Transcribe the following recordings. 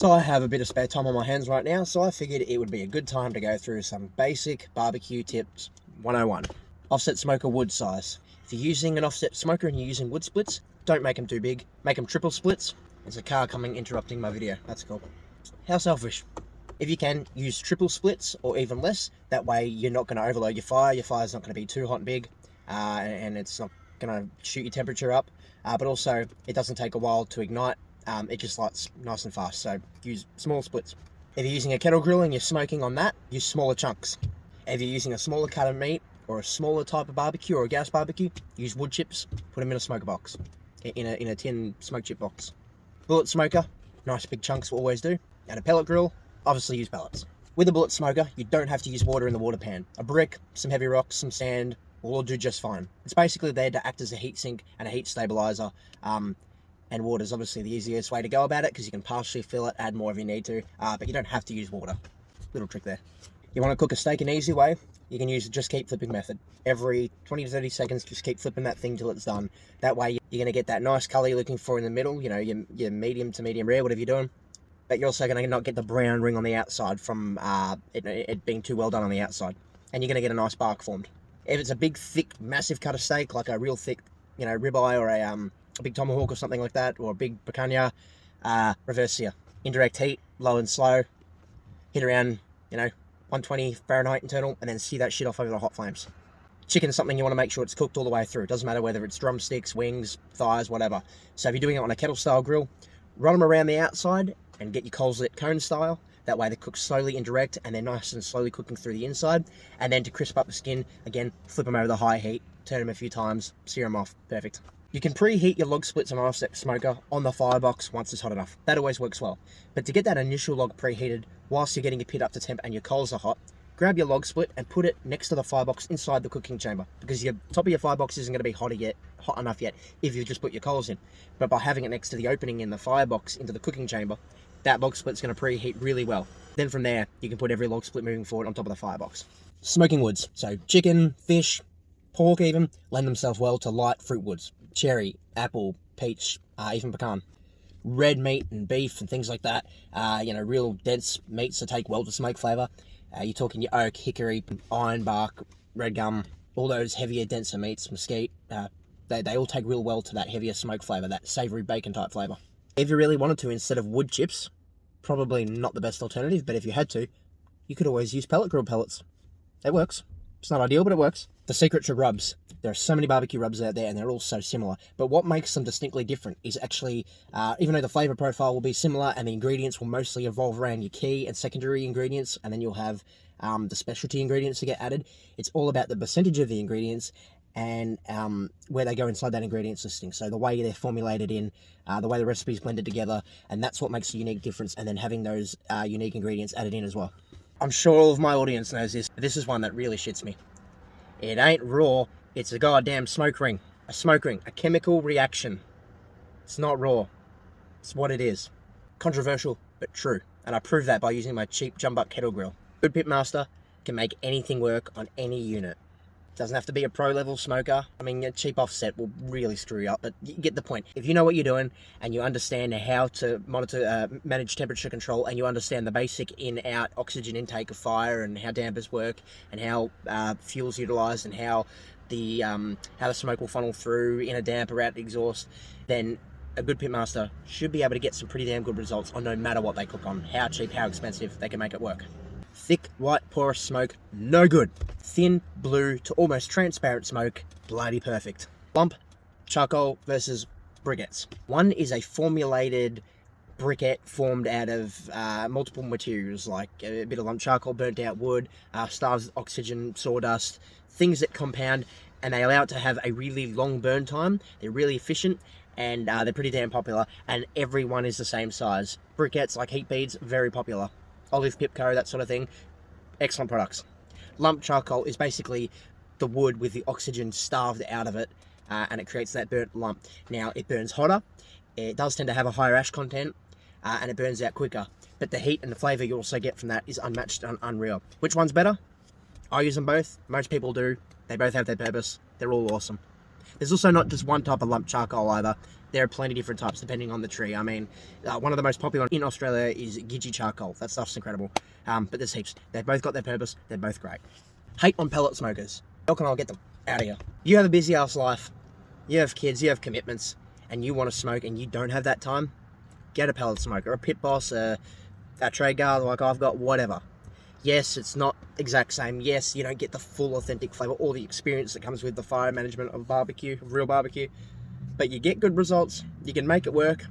So I have a bit of spare time on my hands right now, so I figured it would be a good time to go through some basic barbecue tips 101. Offset smoker wood size. If you're using an offset smoker and you're using wood splits, don't make them too big. Make them triple splits. There's a car coming interrupting my video. That's cool. How selfish. If you can, use triple splits or even less. That way you're not going to overload your fire. Your fire's not going to be too hot and big, and it's not going to shoot your temperature up. But also, it doesn't take a while to ignite. It just lights nice and fast, so use small splits. If you're using a kettle grill and you're smoking on that, use smaller chunks. If you're using a smaller cut of meat or a smaller type of barbecue or a gas barbecue, use wood chips, put them in a smoker box, in a tin smoke chip box. Bullet smoker, nice big chunks will always do. And a pellet grill, obviously use pellets. With a bullet smoker, you don't have to use water in the water pan. A brick, some heavy rocks, some sand will all do just fine. It's basically there to act as a heat sink and a heat stabilizer. And water is obviously the easiest way to go about it because you can partially fill it, add more if you need to, but you don't have to use water. Little trick there. You want to cook a steak an easy way, you can use the just keep flipping method. Every 20 to 30 seconds, just keep flipping that thing till it's done. That way you're going to get that nice colour you're looking for in the middle, your medium to medium rare, whatever you're doing. But you're also going to not get the brown ring on the outside from it being too well done on the outside. And you're going to get a nice bark formed. If it's a big, thick, massive cut of steak, like a real thick, ribeye or a big tomahawk or something like that, or a big picanha, reverse sear. Indirect heat, low and slow, hit around, 120 Fahrenheit internal, and then sear that shit off over the hot flames. Chicken's something you want to make sure it's cooked all the way through. It doesn't matter whether it's drumsticks, wings, thighs, whatever. So if you're doing it on a kettle style grill, run them around the outside and get your coals lit cone style. That way they cook slowly indirect and they're nice and slowly cooking through the inside. And then to crisp up the skin, again, flip them over the high heat, turn them a few times, sear them off. Perfect. You can preheat your log splits on an offset smoker on the firebox once it's hot enough. That always works well. But to get that initial log preheated whilst you're getting your pit up to temp and your coals are hot, grab your log split and put it next to the firebox inside the cooking chamber, because your top of your firebox isn't going to be hot enough yet if you just put your coals in. But by having it next to the opening in the firebox into the cooking chamber, that log split's going to preheat really well. Then from there, you can put every log split moving forward on top of the firebox. Smoking woods. So chicken, fish, pork even, lend themselves well to light fruit woods. Cherry, apple, peach, even pecan. Red meat and beef and things like that, real dense meats that take well to smoke flavour. You're talking your oak, hickory, ironbark, red gum, all those heavier, denser meats, mesquite. They all take real well to that heavier smoke flavour, that savoury bacon type flavour. If you really wanted to, instead of wood chips, probably not the best alternative, but if you had to, you could always use pellet grill pellets. It works. It's not ideal, but it works. The secret to rubs. There are so many barbecue rubs out there and they're all so similar. But what makes them distinctly different is actually, even though the flavour profile will be similar and the ingredients will mostly evolve around your key and secondary ingredients, and then you'll have the specialty ingredients to get added, it's all about the percentage of the ingredients and where they go inside that ingredients listing. So the way they're formulated in, the way the recipe's blended together, and that's what makes a unique difference, and then having those unique ingredients added in as well. I'm sure all of my audience knows this, but this is one that really shits me. It ain't raw, it's a goddamn smoke ring. A smoke ring, a chemical reaction. It's not raw. It's what it is. Controversial, but true. And I prove that by using my cheap jump-up kettle grill. Good pitmaster can make anything work on any unit. Doesn't have to be a pro-level smoker. I mean, a cheap offset will really screw you up, but you get the point. If you know what you're doing and you understand how to manage temperature control, and you understand the basic in-out oxygen intake of fire and how dampers work and how fuel's utilised and how the smoke will funnel through in a damper out the exhaust, then a good pitmaster should be able to get some pretty damn good results on no matter what they cook on. How cheap, how expensive, they can make it work. Thick, white, porous smoke, no good. Thin, blue to almost transparent smoke, bloody perfect. Lump, charcoal versus briquettes. One is a formulated briquette formed out of multiple materials, like a bit of lump charcoal, burnt out wood, starved oxygen, sawdust, things that compound, and they allow it to have a really long burn time. They're really efficient, and they're pretty damn popular, and everyone is the same size. Briquettes like heat beads, very popular. Olive Pipco, that sort of thing, excellent products. Lump charcoal is basically the wood with the oxygen starved out of it, and it creates that burnt lump. Now, it burns hotter, it does tend to have a higher ash content, and it burns out quicker. But the heat and the flavour you also get from that is unmatched and unreal. Which one's better? I use them both. Most people do. They both have their purpose. They're all awesome. There's also not just one type of lump charcoal either. There are plenty different types depending on the tree. I mean, one of the most popular in Australia is Gidgee charcoal. That stuff's incredible. But there's heaps. They've both got their purpose. They're both great. Hate on pellet smokers. How can I get them out of here? You have a busy ass life. You have kids. You have commitments. And you want to smoke and you don't have that time. Get a pellet smoker. A pit boss. A trade guard like I've got. Whatever. Yes, it's not exact same. Yes, you don't get the full authentic flavour or the experience that comes with the fire management of barbecue, of real barbecue. But you get good results, you can make it work,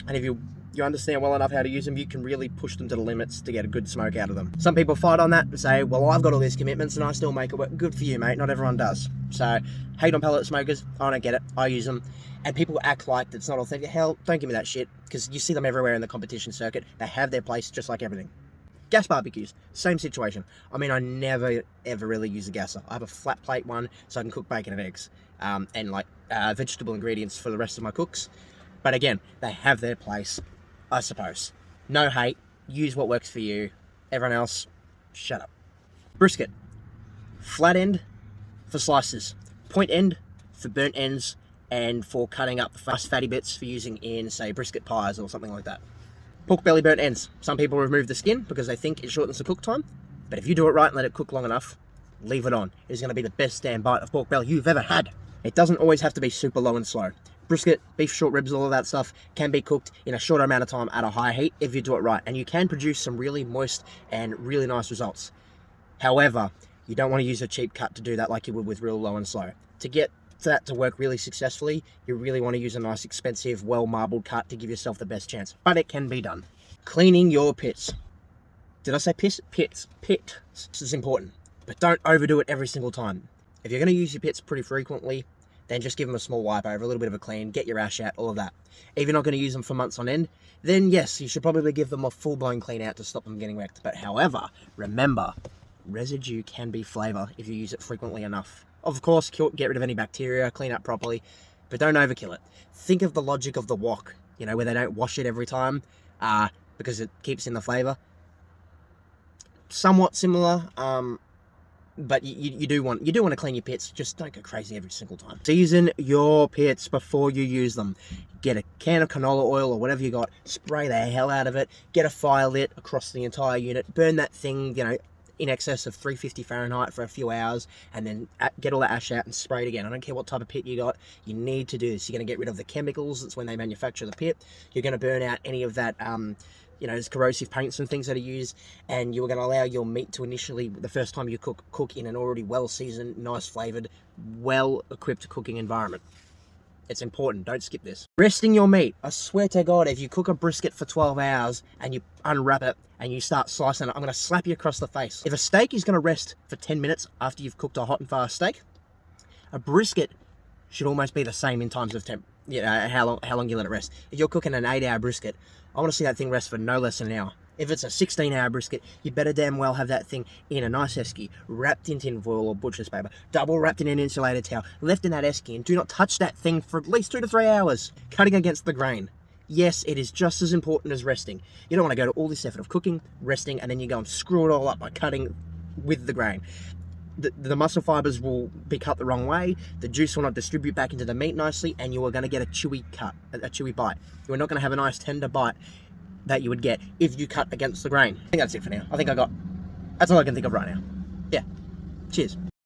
and if you understand well enough how to use them, you can really push them to the limits to get a good smoke out of them. Some people fight on that and say, well, I've got all these commitments and I still make it work. Good for you, mate. Not everyone does. So, hate on pellet smokers. I don't get it. I use them. And people act like it's not authentic. Hell, don't give me that shit, because you see them everywhere in the competition circuit. They have their place just like everything. Gas barbecues, same situation. I mean, I never ever really use a gasser. I have a flat plate one so I can cook bacon and eggs and like vegetable ingredients for the rest of my cooks. But again, they have their place, I suppose. No hate, use what works for you. Everyone else, shut up. Brisket, flat end for slices, point end for burnt ends and for cutting up the fast fatty bits for using in, say, brisket pies or something like that. Pork belly burnt ends. Some people remove the skin because they think it shortens the cook time. But if you do it right and let it cook long enough, leave it on. It is going to be the best damn bite of pork belly you've ever had. It doesn't always have to be super low and slow. Brisket, beef short ribs, all of that stuff can be cooked in a shorter amount of time at a high heat if you do it right. And you can produce some really moist and really nice results. However, you don't want to use a cheap cut to do that like you would with real low and slow. To get that to work really successfully, you really want to use a nice, expensive, well-marbled cut to give yourself the best chance. But it can be done. Cleaning your pits. Did I say piss? Pits. Pit. This is important. But don't overdo it every single time. If you're going to use your pits pretty frequently, then just give them a small wipe over, a little bit of a clean, get your ash out, all of that. If you're not going to use them for months on end, then yes, you should probably give them a full-blown clean out to stop them getting wrecked. But however, remember, residue can be flavour if you use it frequently enough. Of course, get rid of any bacteria, clean up properly, but don't overkill it. Think of the logic of the wok, where they don't wash it every time because it keeps in the flavour. Somewhat similar, but you do want to clean your pits. Just don't go crazy every single time. Season your pits before you use them. Get a can of canola oil or whatever you got, spray the hell out of it, get a fire lit across the entire unit, burn that thing, in excess of 350 Fahrenheit for a few hours, and then get all the ash out and spray it again. I don't care what type of pit you got, you need to do this. You're going to get rid of the chemicals, that's when they manufacture the pit. You're going to burn out any of that, there's corrosive paints and things that are used, and you're going to allow your meat to initially, the first time you cook in an already well-seasoned, nice flavoured, well-equipped cooking environment. It's important, don't skip this. Resting your meat. I swear to God, if you cook a brisket for 12 hours and you unwrap it and you start slicing it, I'm going to slap you across the face. If a steak is going to rest for 10 minutes after you've cooked a hot and fast steak, a brisket should almost be the same in times of temp. How long you let it rest. If you're cooking an 8-hour brisket, I want to see that thing rest for no less than an hour. If it's a 16-hour brisket, you better damn well have that thing in a nice esky, wrapped in tin foil or butcher's paper, double wrapped in an insulated towel, left in that esky, and do not touch that thing for at least 2 to 3 hours, cutting against the grain. Yes, it is just as important as resting. You don't want to go to all this effort of cooking, resting, and then you go and screw it all up by cutting with the grain. The muscle fibers will be cut the wrong way, the juice will not distribute back into the meat nicely, and you are going to get a chewy cut, a chewy bite. You are not going to have a nice tender bite that you would get if you cut against the grain. I think that's it for now. That's all I can think of right now. Yeah. Cheers.